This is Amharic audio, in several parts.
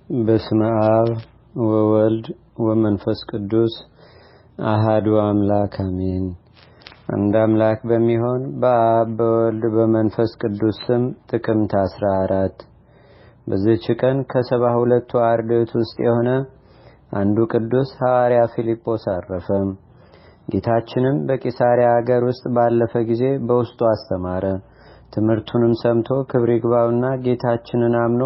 በስመ አብ ወወልድ ወመንፈስ ቅዱስ አሐዱ አምላክ አሜን። አንድ አምላክ በሚሆን በአብ በወልድ በመንፈስ ቅዱስ ስም ጥቅምት 14 በዚህች ቀን ከ72ቱ አርድእት ውስጥ የሆነ አንዱ ቅዱስ ሐዋርያ ፊልጶስ አረፈ። ጌታችንም በቂሳሪያ ሀገር ውስጥ ባለፈ ጊዜ በውስጡ አስተማረ። ትምህርቱንም ሰምቶ ክብር ይግባውና ጌታችንን አምኖ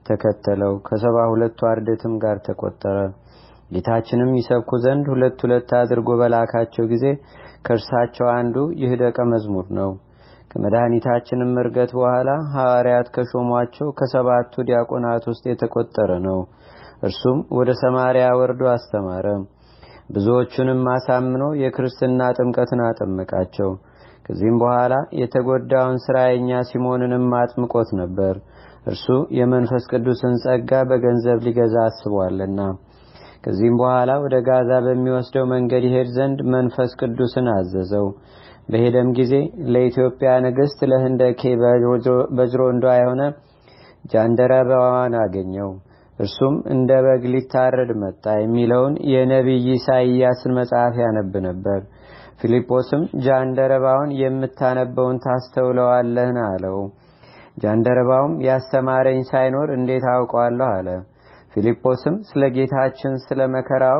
ተከተለው። ከ72ቱ አርድእትም ጋር ተቆጠረ። ጌታችንም ይሰብኩ ዘንድ ሁለት አድርጎ በላካቸው ጊዜ ከእርሳቸው አንዱ ይህ ደቀ መዝሙር ነው። ከመድኃኒታችንም ዕርገት በኋላ ሐዋርያት ከሾሟቸው ከ7ቱ ዲያቆናት ውስጥ የተቆጠረ ነው። እርሱም ወደ ሰማርያ ወርዶ አስተማረ። ብዙዎቹንም አሳምኖ የክርስትና ጥምቀትን አጠመቃቸው። ከዚህም በኋላ የተጎዳውን ሥራየኛ ሲሞንንም አጥምቆት ነበር። እርሱ የመንፈስ ቅዱስን ጸጋ በገንዘብ ሊገዛ አስቧልና። ከዚህም በኋላ ወደ ጋዛ በሚወስደው መንገድ ይሄድ ዘንድ መንፈስ ቅዱስን አዘዘው። በሄደም ጊዜ ለኢትዮጵያ ንግሥት ለህንደኬ በጅሮንዷ የሆነ ጃንደረባዋን አገኘው። እርሱም እንደ በግ ሊታረድ መጣ የሚለውን የነቢይ ኢሳይያስን መጽሐፍ ያነብ ነበር። ፊልጶስም ጃንደረባውን የምታነበውን ታስተውለዋለህን አለው። ጃንደረባውም ያስተማረኝ ሳይኖር እንዴት አውቀዋለሁ አለ። ፊልጶስም ስለ ጌታችን ስለ መከራው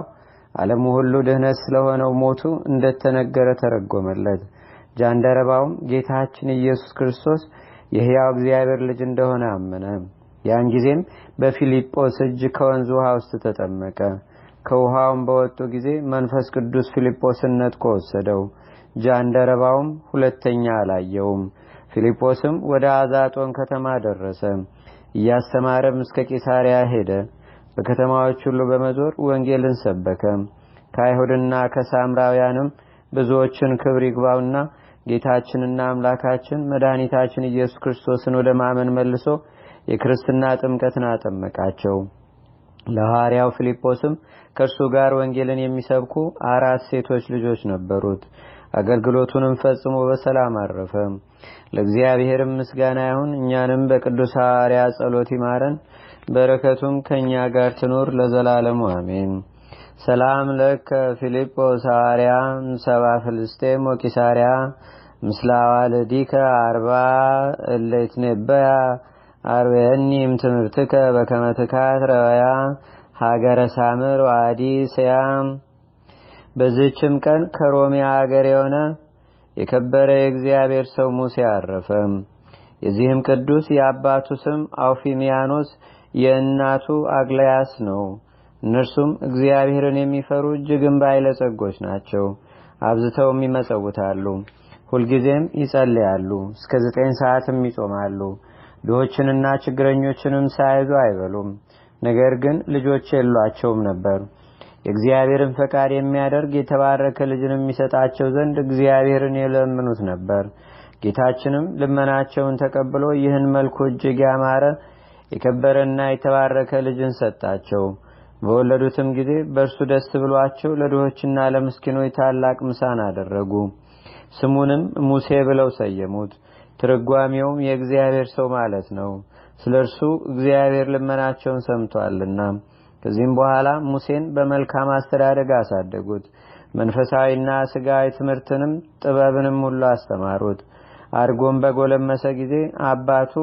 ዓለሙ ሁሉ ድህነት ስለሆነው ሞቱ እንደተነገረ ተረጎመለት። ጃንደረባውም ጌታችን ኢየሱስ ክርስቶስ የሕያው እግዚአብሔር ልጅ እንደሆነ አመነ። ያን ጊዜም በፊልጶስ እጅ ከወንዝ ውሃ ውስጥ ተጠመቀ። ከውሃውም በወጡ ጊዜ መንፈስ ቅዱስ ፊልጶስን ነጥቆ ወሰደው። ጃንደረባውም ሁለተኛ አላየውም። ፊልጶስም ወደ አዛጦን ከተማ ደረሰ። እያስተማረም እስከ ቂሳሪያ ሄደ። በከተማዎች ሁሉ በመዞር ወንጌልን ሰበከ። ከአይሁድና ከሳምራውያንም ብዙዎችን ክብር ይግባውና ጌታችንና አምላካችን መድኃኒታችን ኢየሱስ ክርስቶስን ወደ ማመን መልሶ የክርስትና ጥምቀትን አጠመቃቸው። ለሐዋርያው ፊልጶስም ከእርሱ ጋር ወንጌልን የሚሰብኩ 4 ሴቶች ልጆች ነበሩት። አገልግሎቱንም ፈጽሞ በሰላም አረፈ። ለእግዚአብሔርም ምስጋና ይሁን። እኛንም በቅዱስ ሐዋርያ ጸሎት ይማረን፣ በረከቱም ከኛ ጋር ትኑር ለዘላለሙ አሜን። ሰላም ለከ ፊልጶስ ሐዋርያ ሰባ ፍልስጤም ወቂሳሪያ ምስላዋልዲከ 40 እለይትነበያ አርበኒም ትምህርትከ በከመትካት ረወያ ሀገረ ሳምር ዋዲ ሰያም። በዚህችም ቀን ከሮሚያ ሀገር የሆነ የከበረ የእግዚአብሔር ሰው ሙሴ አረፈ። የዚህም ቅዱስ የአባቱ ስም አውፊሚያኖስ የእናቱ አግላያስ ነው። እነርሱም እግዚአብሔርን የሚፈሩ እጅግም ባለጸጎች ናቸው። አብዝተውም ይመጸውታሉ፣ ሁልጊዜም ይጸልያሉ፣ እስከ 9 ሰዓትም ይጾማሉ። ድሆችንና ችግረኞችንም ሳይዙ አይበሉም። ነገር ግን ልጆች የሏቸውም ነበር። የእግዚአብሔርን ፈቃድ የሚያደርግ የተባረከ ልጅን የሚሰጣቸው ዘንድ እግዚአብሔርን የለምኑት ነበር። ጌታችንም ልመናቸውን ተቀብሎ ይህን መልኩ እጅግ ያማረ የከበረና የተባረከ ልጅን ሰጣቸው። በወለዱትም ጊዜ በእርሱ ደስ ብሏቸው ለድሆችና ለምስኪኖች ታላቅ ምሳን አደረጉ። ስሙንም ሙሴ ብለው ሰየሙት። ትርጓሜውም የእግዚአብሔር ሰው ማለት ነው። ስለ እርሱ እግዚአብሔር ልመናቸውን ሰምቷልና። ከዚህም በኋላ ሙሴን በመልካም አስተዳደግ አሳደጉት። መንፈሳዊና ስጋዊ ትምህርትንም ጥበብንም ሁሉ አስተማሩት። አድጎም በጎለመሰ ጊዜ አባቱ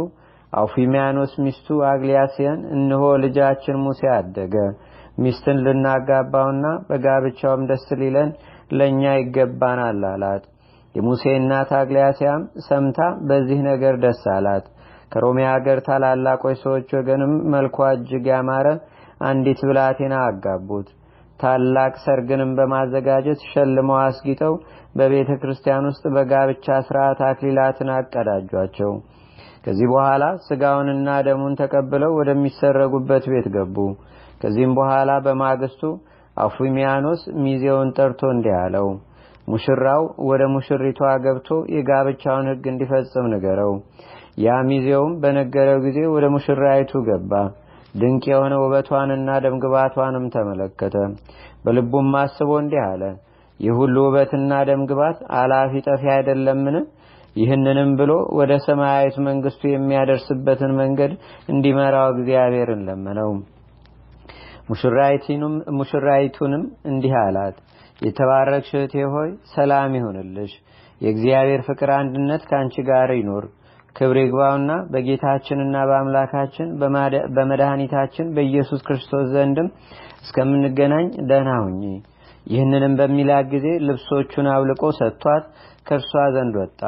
አውፊሚያኖስ ሚስቱ አግሊያስያን እነሆ ልጃችን ሙሴ አደገ፣ ሚስትን ልናጋባውና በጋብቻውም ደስ ሊለን ለእኛ ይገባናል አላት። የሙሴ እናት አግሊያስያም ሰምታ በዚህ ነገር ደስ አላት። ከሮሚያ ሀገር ታላላቆች ሰዎች ወገንም መልኳ እጅግ ያማረ አንዲት ብላቴና አጋቡት። ታላቅ ሰርግንም በማዘጋጀት ሸልመው አስጊጠው በቤተ ክርስቲያን ውስጥ በጋብቻ ሥርዓት አክሊላትን አቀዳጇቸው። ከዚህ በኋላ ስጋውንና ደሙን ተቀብለው ወደሚሰረጉበት ቤት ገቡ። ከዚህም በኋላ በማግስቱ አውፊሚያኖስ ሚዜውን ጠርቶ እንዲህ አለው፣ ሙሽራው ወደ ሙሽሪቷ ገብቶ የጋብቻውን ሕግ እንዲፈጽም ንገረው። ያ ሚዜውም በነገረው ጊዜ ወደ ሙሽራይቱ ገባ። ድንቅ የሆነ ውበቷንና ደምግባቷንም ተመለከተ። በልቡም አስቦ እንዲህ አለ፣ ይህ ሁሉ ውበትና ደምግባት አላፊ ጠፊ አይደለምን? ይህንንም ብሎ ወደ ሰማያዊት መንግስቱ የሚያደርስበትን መንገድ እንዲመራው እግዚአብሔርን ለመነው። ሙሽራይቱንም እንዲህ አላት፣ የተባረክሽ እህቴ ሆይ ሰላም ይሁንልሽ። የእግዚአብሔር ፍቅር አንድነት ካንቺ ጋር ይኖር። ክብር ይግባውና በጌታችንና በአምላካችን በመድኃኒታችን በኢየሱስ ክርስቶስ ዘንድም እስከምንገናኝ ደህና ሁኚ። ይህንንም በሚላት ጊዜ ልብሶቹን አውልቆ ሰጥቷት ከእርሷ ዘንድ ወጣ።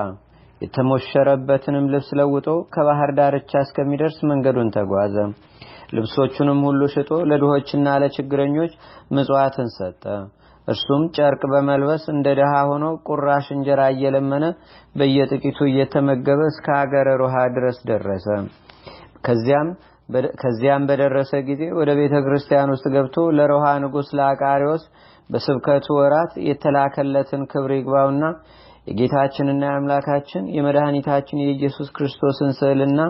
የተሞሸረበትንም ልብስ ለውጦ ከባህር ዳርቻ እስከሚደርስ መንገዱን ተጓዘ። ልብሶቹንም ሁሉ ሽጦ ለድሆችና ለችግረኞች ምጽዋትን ሰጠ። እርሱም ጨርቅ በመልበስ እንደ ደሃ ሆኖ ቁራሽ እንጀራ እየለመነ በየጥቂቱ እየተመገበ እስከ ሀገረ ሮሃ ድረስ ደረሰ። ከዚያም በደረሰ ጊዜ ወደ ቤተክርስቲያን ውስጥ ገብቶ ለሮሃ ንጉሥ ለአቃሪዎስ በስብከቱ ወራት የተላከለትን ክብር ይግባውና የጌታችንና የአምላካችን የመድኃኒታችን የኢየሱስ ክርስቶስን ስዕልና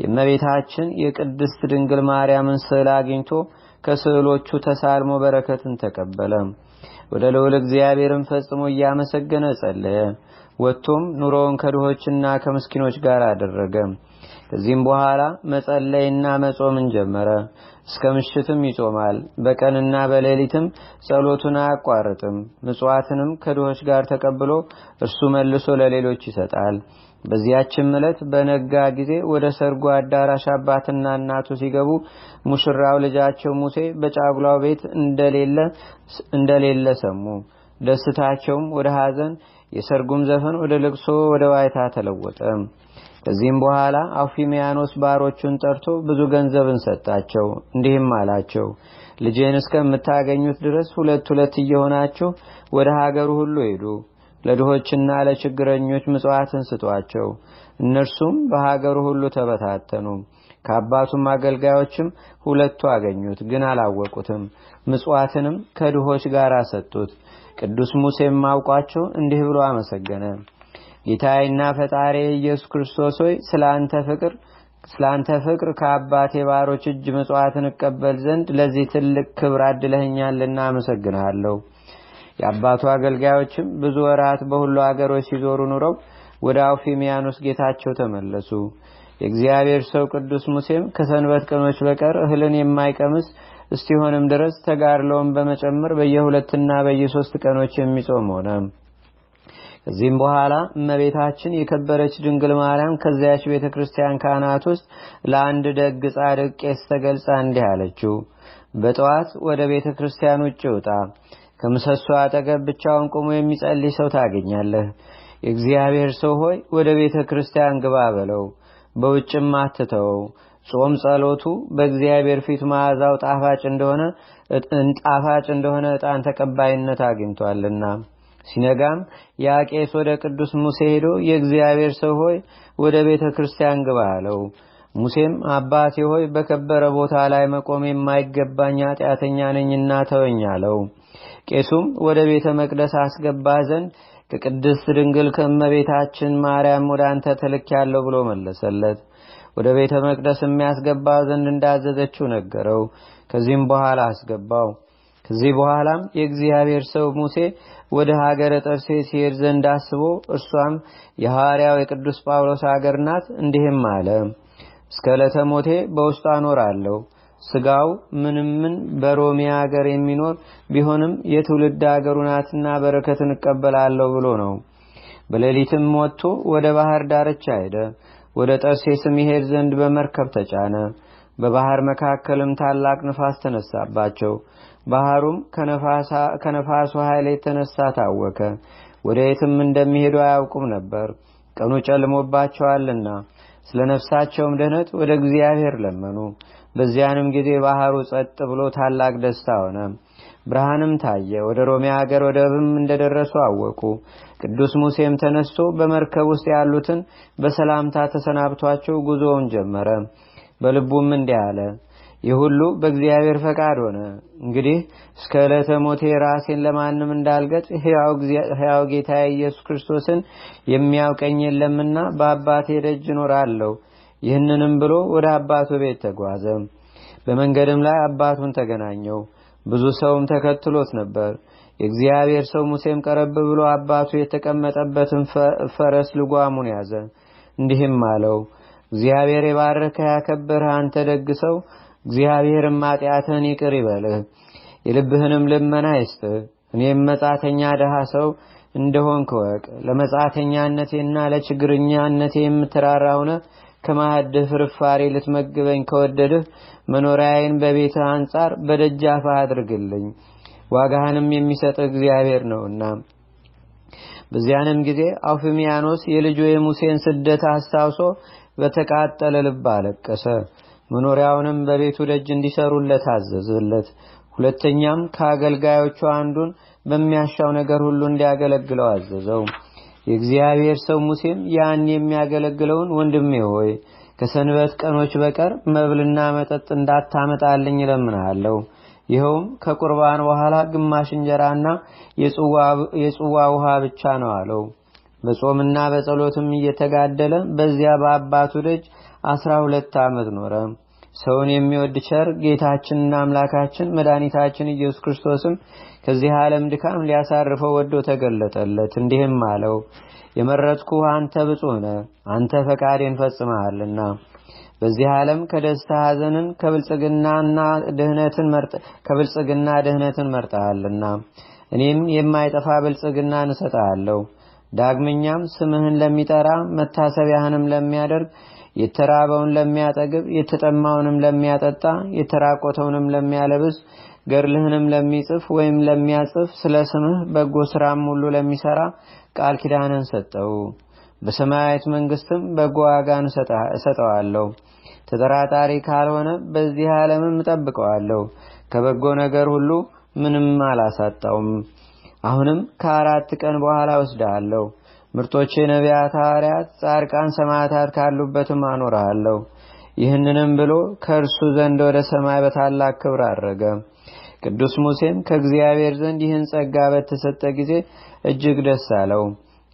የእመቤታችን የቅድስት ድንግል ማርያምን ስዕል አግኝቶ ከስዕሎቹ ተሳልሞ በረከትን ተቀበለ። ወደ ልዑል እግዚአብሔርን ፈጽሞ እያመሰገነ ጸለየ። ወጥቶም ኑሮውን ከድሆችና ከምስኪኖች ጋር አደረገ። ከዚህም በኋላ መጸለይና መጾምን ጀመረ። እስከ ምሽትም ይጾማል። በቀንና በሌሊትም ጸሎቱን አያቋርጥም። ምጽዋትንም ከድሆች ጋር ተቀብሎ እርሱ መልሶ ለሌሎች ይሰጣል። በዚያችም ዕለት በነጋ ጊዜ ወደ ሰርጉ አዳራሽ አባትና እናቱ ሲገቡ ሙሽራው ልጃቸው ሙሴ በጫጉላው ቤት እንደሌለ ሰሙ። ደስታቸውም ወደ ሐዘን፣ የሰርጉም ዘፈን ወደ ልቅሶ፣ ወደ ዋይታ ተለወጠ። ከዚህም በኋላ አውፊሚያኖስ ባሮቹን ጠርቶ ብዙ ገንዘብን ሰጣቸው። እንዲህም አላቸው፣ ልጄን እስከምታገኙት ድረስ ሁለት እየሆናችሁ ወደ ሀገሩ ሁሉ ሄዱ። ለድሆችና ለችግረኞች ምጽዋትን ስጧቸው። እነርሱም በሀገሩ ሁሉ ተበታተኑ። ከአባቱም አገልጋዮችም 2 አገኙት፣ ግን አላወቁትም። ምጽዋትንም ከድሆች ጋር ሰጡት። ቅዱስ ሙሴም አውቋቸው እንዲህ ብሎ አመሰገነ። ጌታዬና ፈጣሪ ኢየሱስ ክርስቶስ ሆይ ስላንተ ፍቅር ከአባቴ ባሮች እጅ ምጽዋትን እቀበል ዘንድ ለዚህ ትልቅ ክብር አድለኸኛልና አመሰግናለሁ። የአባቱ አገልጋዮችም ብዙ ወራት በሁሉ አገሮች ሲዞሩ ኑረው ወደ አውፊሚያኖስ ጌታቸው ተመለሱ። የእግዚአብሔር ሰው ቅዱስ ሙሴም ከሰንበት ቀኖች በቀር እህልን የማይቀምስ እስቲሆንም ድረስ ተጋድሎውን በመጨመር በየ2 እና በየ3 ቀኖች የሚጾም ሆነ። ከዚህም በኋላ እመቤታችን የከበረች ድንግል ማርያም ከዚያች ቤተክርስቲያን ካህናት ውስጥ ለአንድ ደግ ጻድቅ ቄስ ተገልጻ እንዲህ አለችው፣ በጠዋት ወደ ቤተክርስቲያን ውጭ ውጣ። ከምሰሶ አጠገብ ብቻውን ቆሞ የሚጸልይ ሰው ታገኛለህ። የእግዚአብሔር ሰው ሆይ ወደ ቤተክርስቲያን ግባ በለው፣ በውጭም አትተወው። ጾም ጸሎቱ በእግዚአብሔር ፊት መዓዛው ጣፋጭ እንደሆነ ዕጣን ተቀባይነት አግኝቷልና። ሲነጋም ያ ቄስ ወደ ቅዱስ ሙሴ ሄዶ የእግዚአብሔር ሰው ሆይ ወደ ቤተክርስቲያን ግባ አለው። ሙሴም አባቴ ሆይ በከበረ ቦታ ላይ መቆም የማይገባኝ ኃጢአተኛ ነኝና ተወኝ አለው። ቄሱም ወደ ቤተ መቅደስ አስገባ ዘንድ ከቅድስት ድንግል ከእመቤታችን ማርያም ወደ አንተ ተልኬያለሁ ብሎ መለሰለት። ወደ ቤተ መቅደስ የሚያስገባ ዘንድ እንዳዘዘችው ነገረው። ከዚህም በኋላ አስገባው። ከዚህ በኋላም የእግዚአብሔር ሰው ሙሴ ወደ ሀገረ ጠርሴስ ሲሄድ ዘንድ አስቦ እርሷም የሐዋርያው የቅዱስ ጳውሎስ ሀገር ናት። እንዲህም አለ፣ እስከ ዕለተ ሞቴ በውስጧ እኖራለሁ። ስጋው ምንም በሮሜ ሀገር የሚኖር ቢሆንም የትውልድ ሀገሩ ናትና በረከትን እቀበላለሁ ብሎ ነው። በሌሊትም ወጥቶ ወደ ባህር ዳርቻ ሄደ። ወደ ጠርሴስም ይሄድ ዘንድ በመርከብ ተጫነ። በባህር መካከልም ታላቅ ንፋስ ተነሳባቸው። ባህሩም ከነፋሱ ኃይል የተነሳ ታወከ። ወደ የትም እንደሚሄዱ አያውቁም ነበር፣ ቀኑ ጨልሞባቸዋልና። ስለ ነፍሳቸውም ደህነት ወደ እግዚአብሔር ለመኑ። በዚያንም ጊዜ ባህሩ ጸጥ ብሎ ታላቅ ደስታ ሆነ፣ ብርሃንም ታየ። ወደ ሮሜ ሀገር ወደብም እንደደረሱ አወቁ። ቅዱስ ሙሴም ተነስቶ በመርከብ ውስጥ ያሉትን በሰላምታ ተሰናብቷቸው ጉዞውን ጀመረ። በልቡም እንዲህ አለ፣ ይህ ሁሉ በእግዚአብሔር ፈቃድ ሆነ። እንግዲህ እስከ ዕለተ ሞቴ ራሴን ለማንም እንዳልገጥ ሕያው ጌታ ኢየሱስ ክርስቶስን የሚያውቀኝ የለምና በአባቴ ደጅ እኖራለሁ። ይህንንም ብሎ ወደ አባቱ ቤት ተጓዘ። በመንገድም ላይ አባቱን ተገናኘው። ብዙ ሰውም ተከትሎት ነበር። የእግዚአብሔር ሰው ሙሴም ቀረብ ብሎ አባቱ የተቀመጠበትን ፈረስ ልጓሙን ያዘ። እንዲህም አለው፣ እግዚአብሔር የባረከ ያከበረ አንተ ደግ ሰው፣ እግዚአብሔርም ኃጢአትህን ይቅር ይበልህ፣ የልብህንም ልመና ይስጥህ። እኔም መጻተኛ ደሃ ሰው እንደሆንክ እወቅ። ለመጻተኛነቴና ለችግረኛነቴ የምትራራውነ ከማዕድህ ፍርፋሪ ልትመግበኝ ከወደድህ መኖሪያዬን በቤትህ አንጻር በደጃፍህ አድርግልኝ፣ ዋጋህንም የሚሰጥህ እግዚአብሔር ነውና። በዚያንም ጊዜ አውፍሚያኖስ የልጁ የሙሴን ስደት አስታውሶ በተቃጠለ ልብ አለቀሰ። መኖሪያውንም በቤቱ ደጅ እንዲሰሩለት አዘዘለት። ሁለተኛም ከአገልጋዮቹ አንዱን በሚያሻው ነገር ሁሉ እንዲያገለግለው አዘዘው። የእግዚአብሔር ሰው ሙሴም ያን የሚያገለግለውን ወንድሜ ሆይ ከሰንበት ቀኖች በቀር መብልና መጠጥ እንዳታመጣልኝ እለምንሃለሁ፣ ይኸውም ከቁርባን በኋላ ግማሽ እንጀራና የጽዋ ውሃ ብቻ ነው አለው። በጾምና በጸሎትም እየተጋደለ በዚያ በአባቱ ደጅ 12 ዓመት ኖረ። ሰውን የሚወድ ቸር ጌታችንና አምላካችን መድኃኒታችን ኢየሱስ ክርስቶስም ከዚህ ዓለም ድካም ሊያሳርፈው ወዶ ተገለጠለት፣ እንዲህም አለው፣ የመረጥኩህ አንተ ብፁዕ ነህ፣ አንተ ፈቃዴን ፈጽመሃልና። በዚህ ዓለም ከደስታ ሐዘንን ከብልጽግና ድህነትን መርጠሃልና እኔም የማይጠፋ ብልጽግናን እሰጥሃለሁ። ዳግመኛም ስምህን ለሚጠራ መታሰቢያህንም ለሚያደርግ የተራበውን ለሚያጠግብ የተጠማውንም ለሚያጠጣ የተራቆተውንም ለሚያለብስ ገድልህንም ለሚጽፍ ወይም ለሚያጽፍ ስለ ስምህ በጎ ሥራም ሁሉ ለሚሰራ ቃል ኪዳንን ሰጠው። በሰማያዊት መንግስትም በጎ ዋጋን እሰጠዋለሁ። ተጠራጣሪ ካልሆነ በዚህ ዓለምም እጠብቀዋለሁ፣ ከበጎ ነገር ሁሉ ምንም አላሳጣውም። አሁንም ከ4 ቀን በኋላ ወስደሃለሁ። ምርጦቼ ነቢያት፣ ሐዋርያት፣ ጻድቃን፣ ሰማዕታት ካሉበትም አኖርሃለሁ። ይህንንም ብሎ ከእርሱ ዘንድ ወደ ሰማይ በታላቅ ክብር አረገ። ቅዱስ ሙሴም ከእግዚአብሔር ዘንድ ይህን ጸጋ በተሰጠ ጊዜ እጅግ ደስ አለው።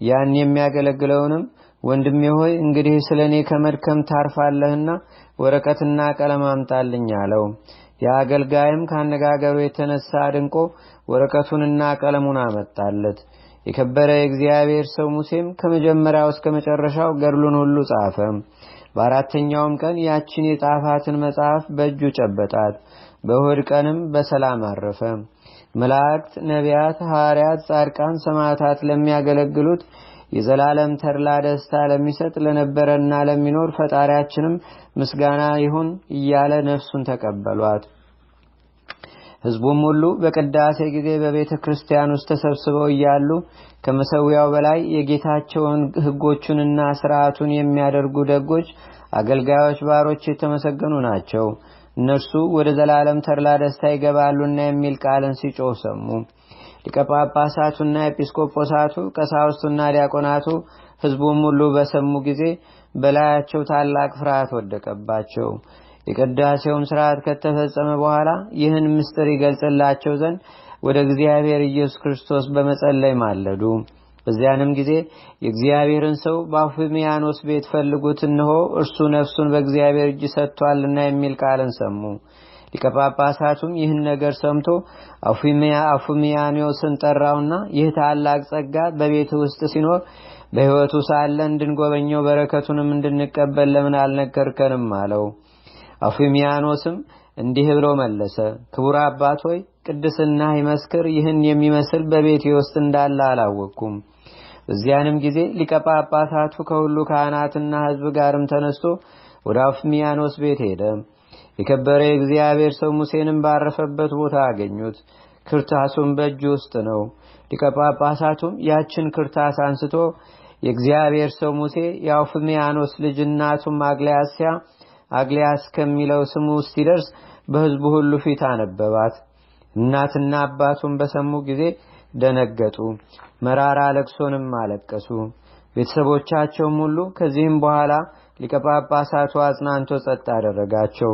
ያን የሚያገለግለውንም ወንድሜ ሆይ እንግዲህ ስለኔ ከመድከም ታርፋለህና ወረቀትና ቀለም አምጣልኝ አለው። የአገልጋይም ካነጋገሩ የተነሳ አድንቆ ወረቀቱንና ቀለሙን አመጣለት። የከበረ የእግዚአብሔር ሰው ሙሴም ከመጀመሪያው እስከ መጨረሻው ገድሉን ሁሉ ጻፈ። በአራተኛውም ቀን ያችን የጻፋትን መጽሐፍ በእጁ ጨበጣት። በእሁድ ቀንም በሰላም አረፈ። መላእክት፣ ነቢያት፣ ሐዋርያት፣ ጻድቃን፣ ሰማዕታት ለሚያገለግሉት የዘላለም ተድላ ደስታ ለሚሰጥ ለነበረና ለሚኖር ፈጣሪያችንም ምስጋና ይሁን እያለ ነፍሱን ተቀበሏት። ሕዝቡም ሁሉ በቅዳሴ ጊዜ በቤተ ክርስቲያን ውስጥ ተሰብስበው እያሉ ከመሠዊያው በላይ የጌታቸውን ሕጎቹንና ሥርዓቱን የሚያደርጉ ደጎች አገልጋዮች ባሮች የተመሰገኑ ናቸው፣ እነርሱ ወደ ዘላለም ተድላ ደስታ ይገባሉና የሚል ቃልን ሲጮህ ሰሙ። ሊቀ ጳጳሳቱና ኤጲስቆጶሳቱ፣ ቀሳውስቱና ዲያቆናቱ፣ ሕዝቡም ሁሉ በሰሙ ጊዜ በላያቸው ታላቅ ፍርሃት ወደቀባቸው። የቅዳሴውም ሥርዓት ከተፈጸመ በኋላ ይህን ምስጢር ይገልጽላቸው ዘንድ ወደ እግዚአብሔር ኢየሱስ ክርስቶስ በመጸለይ ማለዱ። በዚያንም ጊዜ የእግዚአብሔርን ሰው በአውፍሚያኖስ ቤት ፈልጉት፣ እነሆ እርሱ ነፍሱን በእግዚአብሔር እጅ ሰጥቷልና የሚል ቃልን ሰሙ። ሊቀ ጳጳሳቱም ይህን ነገር ሰምቶ አውፍሚያኖስን ጠራውና ይህ ታላቅ ጸጋ በቤት ውስጥ ሲኖር በሕይወቱ ሳለ እንድንጎበኘው በረከቱንም እንድንቀበል ለምን አልነገርከንም አለው። አውፍሚያኖስም እንዲህ ብሎ መለሰ፣ ክቡር አባት ሆይ ቅድስና ይመስክር፣ ይህን የሚመስል በቤቴ ውስጥ እንዳለ አላወቅኩም። በዚያንም ጊዜ ሊቀ ጳጳሳቱ ከሁሉ ካህናትና ሕዝብ ጋርም ተነስቶ ወደ አውፍሚያኖስ ቤት ሄደ። የከበረ የእግዚአብሔር ሰው ሙሴንም ባረፈበት ቦታ አገኙት። ክርታሱም በእጁ ውስጥ ነው። ሊቀ ጳጳሳቱም ያችን ክርታስ አንስቶ የእግዚአብሔር ሰው ሙሴ የአውፍሚያኖስ ልጅ እናቱም አግሊያስ ከሚለው ስሙ ሲደርስ በሕዝቡ ሁሉ ፊት አነበባት። እናትና አባቱም በሰሙ ጊዜ ደነገጡ፣ መራራ ለቅሶንም አለቀሱ። ቤተሰቦቻቸውም ሁሉ ከዚህም በኋላ ሊቀ ጳጳሳቱ አጽናንቶ ጸጥ አደረጋቸው።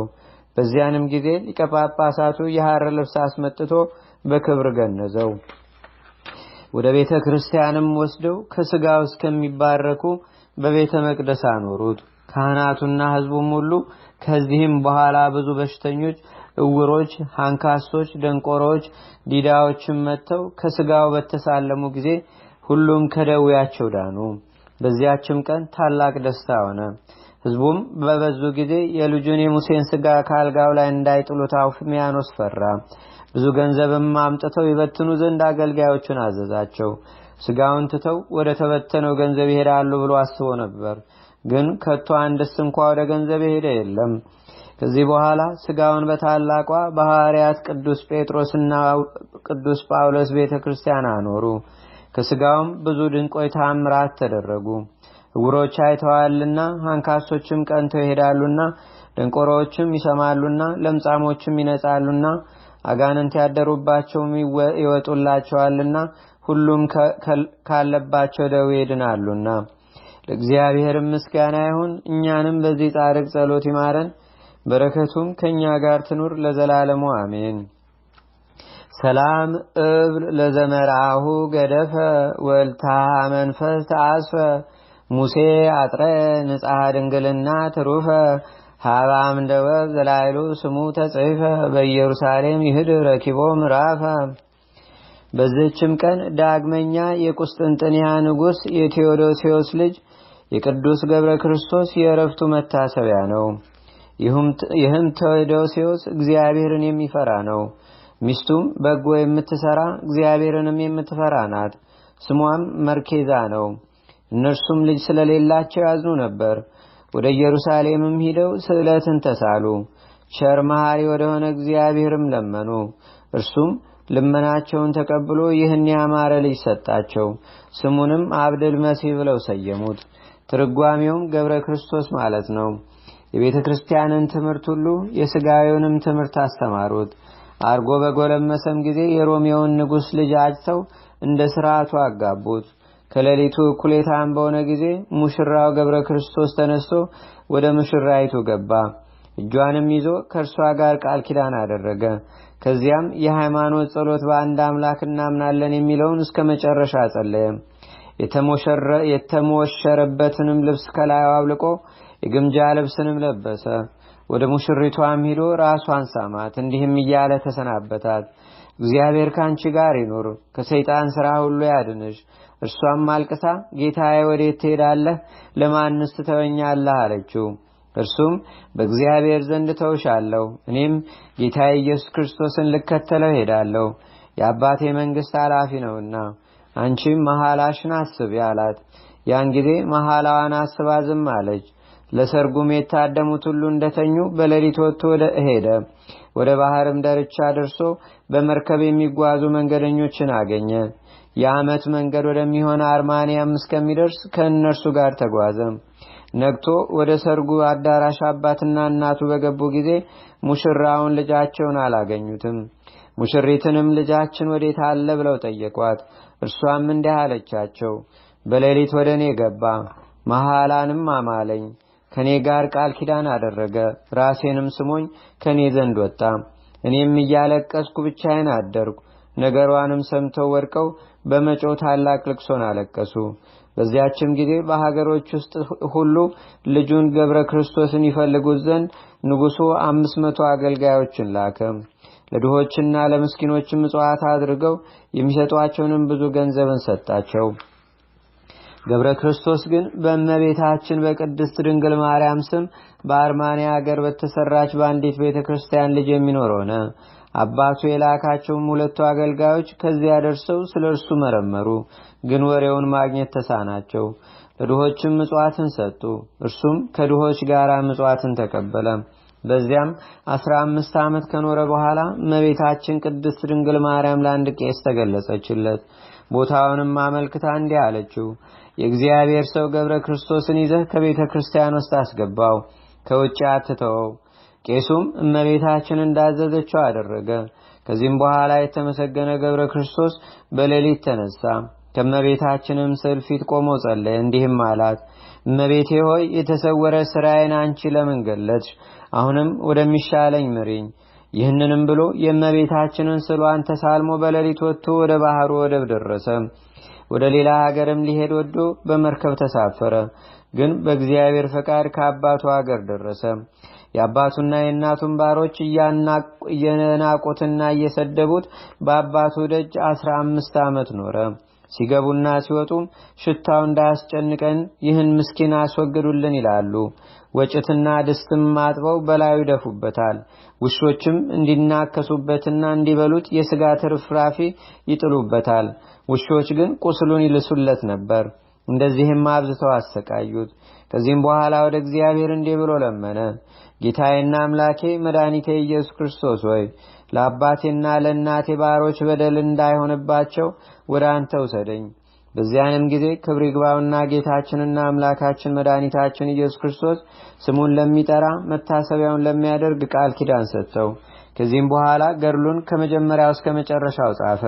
በዚያንም ጊዜ ሊቀ ጳጳሳቱ የሐር ልብስ አስመጥቶ በክብር ገነዘው። ወደ ቤተ ክርስቲያንም ወስደው ከሥጋው እስከሚባረኩ በቤተ መቅደስ አኖሩት። ካህናቱና ሕዝቡም ሁሉ ከዚህም በኋላ ብዙ በሽተኞች፣ እውሮች፣ አንካሶች፣ ደንቆሮች፣ ዲዳዎችም መጥተው ከሥጋው በተሳለሙ ጊዜ ሁሉም ከደዌያቸው ዳኑ። በዚያችም ቀን ታላቅ ደስታ ሆነ። ሕዝቡም በበዙ ጊዜ የልጁን የሙሴን ሥጋ ካልጋው ላይ እንዳይጥሉት አውፍሚያኖስ ፈራ። ብዙ ገንዘብም አምጥተው ይበትኑ ዘንድ አገልጋዮቹን አዘዛቸው። ሥጋውን ትተው ወደ ተበተነው ገንዘብ ይሄዳሉ ብሎ አስቦ ነበር። ግን ከቶ አንድስ እንኳ ወደ ገንዘብ የሄደ የለም። ከዚህ በኋላ ሥጋውን በታላቋ በሐዋርያት ቅዱስ ጴጥሮስና ቅዱስ ጳውሎስ ቤተክርስቲያን አኖሩ። ከሥጋውም ብዙ ድንቆይ ተአምራት ተደረጉ። ዕውሮች አይተዋልና፣ አንካሶችም ቀንተው ይሄዳሉና፣ ደንቆሮዎችም ይሰማሉና፣ ለምጻሞችም ይነጻሉና፣ አጋንንት ያደሩባቸውም ይወጡላቸዋልና፣ ሁሉም ካለባቸው ደዌ ይድናሉና። ለእግዚአብሔር ምስጋና ይሁን። እኛንም በዚህ ጻድቅ ጸሎት ይማረን፣ በረከቱም ከኛ ጋር ትኑር ለዘላለሙ አሜን። ሰላም እብል ለዘመርአሁ ገደፈ ወልታ መንፈስ ተአስፈ ሙሴ አጥረ ንጽሐ ድንግልና ትሩፈ ሀባም ደወብ ዘላይሉ ስሙ ተጽፈ በኢየሩሳሌም ይህድ ረኪቦ ምራፈ። በዚህችም ቀን ዳግመኛ የቁስጥንጥንያ ንጉሥ የቴዎዶሲዮስ ልጅ የቅዱስ ገብረ ክርስቶስ የዕረፍቱ መታሰቢያ ነው። ይህም ቴዎዶሲዮስ እግዚአብሔርን የሚፈራ ነው። ሚስቱም በጎ የምትሰራ እግዚአብሔርንም የምትፈራ ናት። ስሟም መርኬዛ ነው። እነርሱም ልጅ ስለሌላቸው ያዝኑ ነበር። ወደ ኢየሩሳሌምም ሂደው ስዕለትን ተሳሉ። ቸር መሐሪ ወደሆነ እግዚአብሔርም ለመኑ። እርሱም ልመናቸውን ተቀብሎ ይህን ያማረ ልጅ ሰጣቸው። ስሙንም አብድል መሲህ ብለው ሰየሙት። ትርጓሜውም ገብረ ክርስቶስ ማለት ነው። የቤተ ክርስቲያንን ትምህርት ሁሉ የሥጋዊውንም ትምህርት አስተማሩት። አርጎ በጎለመሰም ጊዜ የሮሜውን ንጉሥ ልጅ አጭተው እንደ ሥርዓቱ አጋቡት። ከሌሊቱ እኩሌታም በሆነ ጊዜ ሙሽራው ገብረ ክርስቶስ ተነስቶ ወደ ሙሽራይቱ ገባ። እጇንም ይዞ ከእርሷ ጋር ቃል ኪዳን አደረገ። ከዚያም የሃይማኖት ጸሎት በአንድ አምላክ እናምናለን የሚለውን እስከ መጨረሻ ጸለየ። የተሞሸረበትንም ልብስ ከላዩ አውልቆ የግምጃ ልብስንም ለበሰ። ወደ ሙሽሪቷም ሄዶ ራሷን ሳማት፣ እንዲህም እያለ ተሰናበታት። እግዚአብሔር ካንቺ ጋር ይኑር፣ ከሰይጣን ሥራ ሁሉ ያድንሽ። እርሷም አልቅሳ ጌታዬ ወዴት ትሄዳለህ? ለማንስ ትተወኛለህ? አለችው። እርሱም በእግዚአብሔር ዘንድ ተውሻለሁ፣ እኔም ጌታዬ ኢየሱስ ክርስቶስን ልከተለው ሄዳለሁ፣ የአባቴ መንግሥት ኃላፊ ነውና አንቺም መሐላሽን አስቢ አላት። ያን ጊዜ መሐላዋን አስባ ዝም አለች። ለሰርጉም የታደሙት ሁሉ እንደተኙ በሌሊት ወጥቶ ሄደ። ወደ ባህርም ዳርቻ ደርሶ በመርከብ የሚጓዙ መንገደኞችን አገኘ። የዓመት መንገድ ወደሚሆን አርማንያም እስከሚደርስ ከእነርሱ ጋር ተጓዘ። ነግቶ ወደ ሰርጉ አዳራሽ አባትና እናቱ በገቡ ጊዜ ሙሽራውን ልጃቸውን አላገኙትም። ሙሽሪትንም ልጃችን ወዴት አለ ብለው ጠየቋት። እርሷም እንዲህ አለቻቸው፣ በሌሊት ወደ እኔ ገባ፣ መሐላንም አማለኝ፣ ከኔ ጋር ቃል ኪዳን አደረገ፣ ራሴንም ስሞኝ ከኔ ዘንድ ወጣ። እኔም እያለቀስኩ ብቻዬን አደርኩ። ነገሯንም ሰምተው ወድቀው በመጮህ ታላቅ ልቅሶን አለቀሱ። በዚያችም ጊዜ በሀገሮች ውስጥ ሁሉ ልጁን ገብረ ክርስቶስን ይፈልጉት ዘንድ ንጉሡ 500 አገልጋዮችን ላከ። ለድሆችና ለምስኪኖችም ምጽዋት አድርገው የሚሰጧቸውንም ብዙ ገንዘብን ሰጣቸው። ገብረ ክርስቶስ ግን በእመቤታችን በቅድስት ድንግል ማርያም ስም በአርማንያ ሀገር በተሰራች በአንዲት ቤተክርስቲያን ልጅ የሚኖር ሆነ። አባቱ የላካቸውም 2 አገልጋዮች ከዚያ ደርሰው ስለ እርሱ መረመሩ፣ ግን ወሬውን ማግኘት ተሳናቸው። ለድሆችም ምጽዋትን ሰጡ። እርሱም ከድሆች ጋር ምጽዋትን ተቀበለ። በዚያም 15 ዓመት ከኖረ በኋላ እመቤታችን ቅድስት ድንግል ማርያም ለአንድ ቄስ ተገለጸችለት። ቦታውንም አመልክታ እንዲህ አለችው፣ የእግዚአብሔር ሰው ገብረ ክርስቶስን ይዘህ ከቤተ ክርስቲያን ውስጥ አስገባው፣ ከውጭ አትተወው። ቄሱም እመቤታችን እንዳዘዘችው አደረገ። ከዚህም በኋላ የተመሰገነ ገብረ ክርስቶስ በሌሊት ተነሳ። ከእመቤታችንም ስዕል ፊት ቆሞ ጸለየ፣ እንዲህም አላት፣ እመቤቴ ሆይ የተሰወረ ሥራዬን አንቺ ለምን ገለጥሽ? አሁንም ወደሚሻለኝ ምሪኝ። ይህንንም ብሎ የእመቤታችንን ስዕሏን ተሳልሞ በሌሊት ወጥቶ ወደ ባህሩ ወደብ ደረሰ። ወደ ሌላ ሀገርም ሊሄድ ወዶ በመርከብ ተሳፈረ። ግን በእግዚአብሔር ፈቃድ ከአባቱ ሀገር ደረሰ። የአባቱና የእናቱን ባሮች እየናቁትና እየሰደቡት በአባቱ ደጅ 15 ዓመት ኖረ። ሲገቡና ሲወጡም ሽታው እንዳያስጨንቀን ይህን ምስኪን አስወግዱልን ይላሉ። ወጭትና ድስትም ማጥበው በላዩ ይደፉበታል። ውሾችም እንዲናከሱበትና እንዲበሉት የሥጋ ትርፍራፊ ይጥሉበታል። ውሾች ግን ቁስሉን ይልሱለት ነበር። እንደዚህም አብዝተው አሰቃዩት። ከዚህም በኋላ ወደ እግዚአብሔር እንዲህ ብሎ ለመነ። ጌታዬና አምላኬ መድኃኒቴ ኢየሱስ ክርስቶስ ሆይ ለአባቴና ለእናቴ ባሮች በደል እንዳይሆንባቸው ወደ አንተ ውሰደኝ። በዚያንም ጊዜ ክብር ይግባውና ጌታችንና አምላካችን መድኃኒታችን ኢየሱስ ክርስቶስ ስሙን ለሚጠራ መታሰቢያውን ለሚያደርግ ቃል ኪዳን ሰጠው። ከዚህም በኋላ ገድሉን ከመጀመሪያው እስከ መጨረሻው ጻፈ።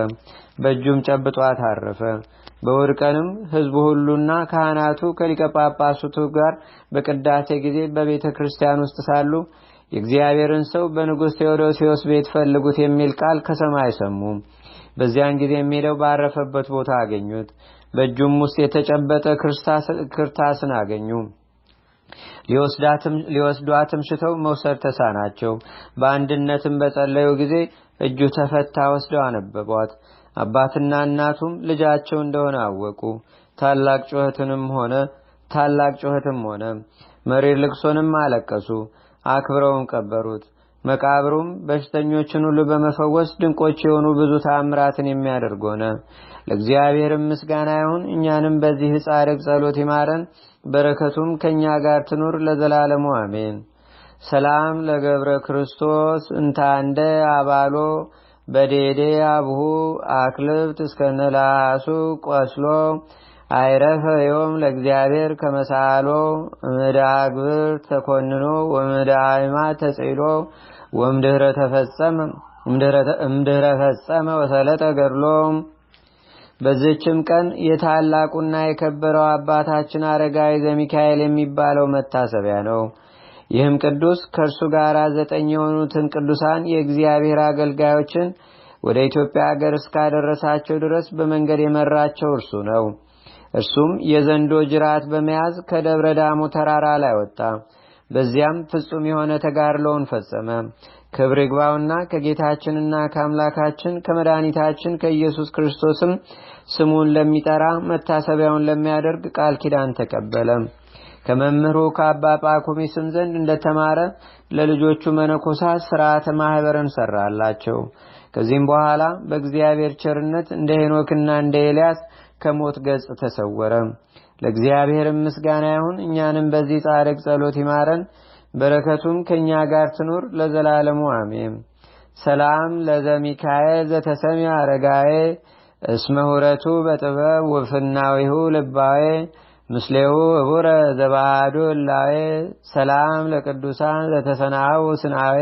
በእጁም ጨብጧት አረፈ። በእሑድ ቀንም ሕዝቡ ሁሉና ካህናቱ ከሊቀ ጳጳሳቱ ጋር በቅዳሴ ጊዜ በቤተ ክርስቲያን ውስጥ ሳሉ የእግዚአብሔርን ሰው በንጉሥ ቴዎዶሲዮስ ቤት ፈልጉት የሚል ቃል ከሰማይ ሰሙ። በዚያን ጊዜ ሄደው ባረፈበት ቦታ አገኙት። በእጁም ውስጥ የተጨበጠ ክርታስን አገኙ። ሊወስዷትም ሽተው መውሰድ ተሳናቸው። በአንድነትም በጸለዩ ጊዜ እጁ ተፈታ፣ ወስደው አነበቧት። አባትና እናቱም ልጃቸው እንደሆነ አወቁ። ታላቅ ጩኸትም ሆነ፣ መሪር ልቅሶንም አለቀሱ። አክብረውም ቀበሩት። መቃብሩም በሽተኞችን ሁሉ በመፈወስ ድንቆች የሆኑ ብዙ ተአምራትን የሚያደርግ ሆነ። ለእግዚአብሔርም ምስጋና ይሁን። እኛንም በዚህ ጻድቅ ጸሎት ይማረን፣ በረከቱም ከኛ ጋር ትኑር ለዘላለሙ አሜን። ሰላም ለገብረ ክርስቶስ እንታንደ አባሎ በዴዴ አብሁ አክልብት እስከነላሱ ቆስሎ አይረፈ ዮም ለእግዚአብሔር ከመሳሎ እምዳግብር ተኮንኖ ወምዳይማ ተጽሎ ወምድህረ ፈጸመ ወሰለጠ ገድሎ። በዚህችም ቀን የታላቁና የከበረው አባታችን አረጋዊ ዘሚካኤል የሚባለው መታሰቢያ ነው። ይህም ቅዱስ ከእርሱ ጋር 9 የሆኑትን ቅዱሳን የእግዚአብሔር አገልጋዮችን ወደ ኢትዮጵያ ሀገር እስካደረሳቸው ድረስ በመንገድ የመራቸው እርሱ ነው። እርሱም የዘንዶ ጅራት በመያዝ ከደብረ ዳሞ ተራራ ላይ ወጣ። በዚያም ፍጹም የሆነ ተጋድሎውን ፈጸመ። ክብር ይግባውና ከጌታችንና ከአምላካችን ከመድኃኒታችን ከኢየሱስ ክርስቶስም ስሙን ለሚጠራ መታሰቢያውን ለሚያደርግ ቃል ኪዳን ተቀበለ። ከመምህሩ ከአባ ጳኩሚስም ዘንድ እንደተማረ ለልጆቹ መነኮሳት ሥርዓተ ማህበርን ሰራላቸው። ከዚህም በኋላ በእግዚአብሔር ቸርነት እንደ ሄኖክና እንደ ኤልያስ ከሞት ገጽ ተሰወረ። ለእግዚአብሔር ምስጋና ይሁን። እኛንም በዚህ ጻድቅ ጸሎት ይማረን፣ በረከቱም ከኛ ጋር ትኑር ለዘላለሙ አሜን። ሰላም ለዘሚካኤል ዘተሰሚያ አረጋዬ እስመ ሁረቱ በጥበብ ወፍናዊሁ ልባዌ ምስሌሁ እቡረ ዘባዶ ላዌ ሰላም ለቅዱሳን ዘተሰናው ስናዌ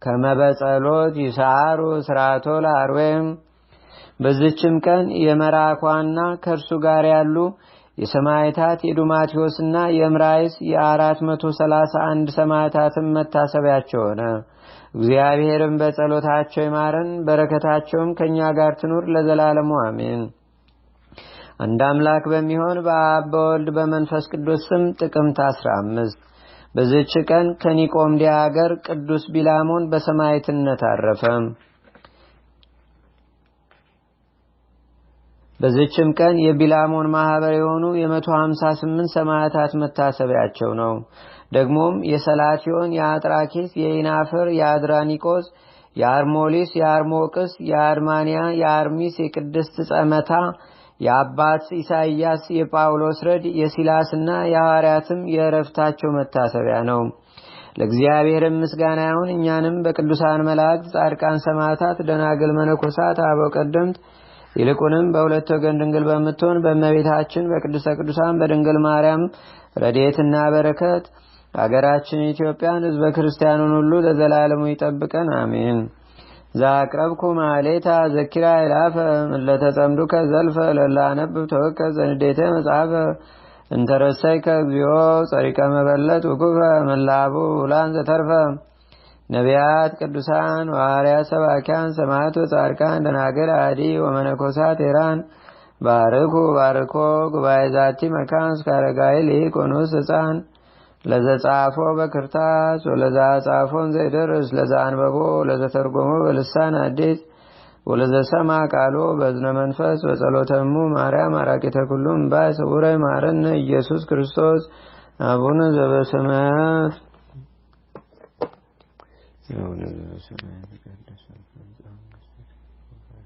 ከመበጸሎት ይሳሩ ስራቶ ላርዌም። በዚህችም ቀን የመራኳና ከእርሱ ጋር ያሉ የሰማዕታት የዱማቴዎስና የምራይስ የ431 ሰማዕታትን መታሰቢያቸው ሆነ። እግዚአብሔርም በጸሎታቸው ይማረን፣ በረከታቸውም ከኛ ጋር ትኑር ለዘላለሙ አሜን። አንድ አምላክ በሚሆን በአብ በወልድ በመንፈስ ቅዱስ ስም ጥቅምት 15 በዚህች ቀን ከኒቆምዲያ ሀገር ቅዱስ ቢላሞን በሰማዕትነት አረፈ። በዚህችም ቀን የቢላሞን ማህበር የሆኑ የ158 ሰማዕታት መታሰቢያቸው ነው። ደግሞም የሰላቲዮን፣ የአጥራኪስ፣ የኢናፍር፣ የአድራኒቆስ፣ የአርሞሊስ፣ የአርሞቅስ፣ የአድማንያ፣ የአርሚስ፣ የቅድስት ጸመታ፣ የአባት ኢሳይያስ፣ የጳውሎስ ረድ፣ የሲላስና የሐዋርያትም የዕረፍታቸው መታሰቢያ ነው። ለእግዚአብሔር ምስጋና ይሁን። እኛንም በቅዱሳን መላእክት፣ ጻድቃን፣ ሰማዕታት፣ ደናግል፣ መነኮሳት፣ አበው ቀደምት ይልቁንም በሁለት ወገን ድንግል በምትሆን በእመቤታችን በቅድስተ ቅዱሳን በድንግል ማርያም ረድኤትና በረከት አገራችን ኢትዮጵያን ሕዝበ ክርስቲያኑን ሁሉ ለዘላለሙ ይጠብቀን አሜን። ዛቅረብኩ ማሌታ ዘኪራ ይላፈ ለተጸምዱከ ዘልፈ ለላነብብ ተወከ ዘንዴተ መጽሐፈ እንተረሰይከ እግዚኦ ጸሪቀ መበለት ውኩፈ መላቡ ውላን ዘተርፈ ነቢያት፣ ቅዱሳን፣ ሐዋርያት፣ ሰባኪያን፣ ሰማዕታት፣ ጻድቃን፣ ደናግል፣ አዲ ወመነኮሳት ሄራን ባርኩ ባርኮ ጉባኤ ዛቲ መካን እስከ አረጋዊ ሊቅ ወንዑስ ሕፃን ለዘጻፎ በክርታስ ወለዛ ጻፎን ዘይደርስ ለዛ አንበቦ ለዘተርጎሞ በልሳን አዲስ ወለዘሰማ ቃሎ በዝነ መንፈስ በጸሎተሙ ማርያም አራቂተ ኩሉም ባይ ሰውረ ማረነ ኢየሱስ ክርስቶስ አቡነ ዘበሰማያት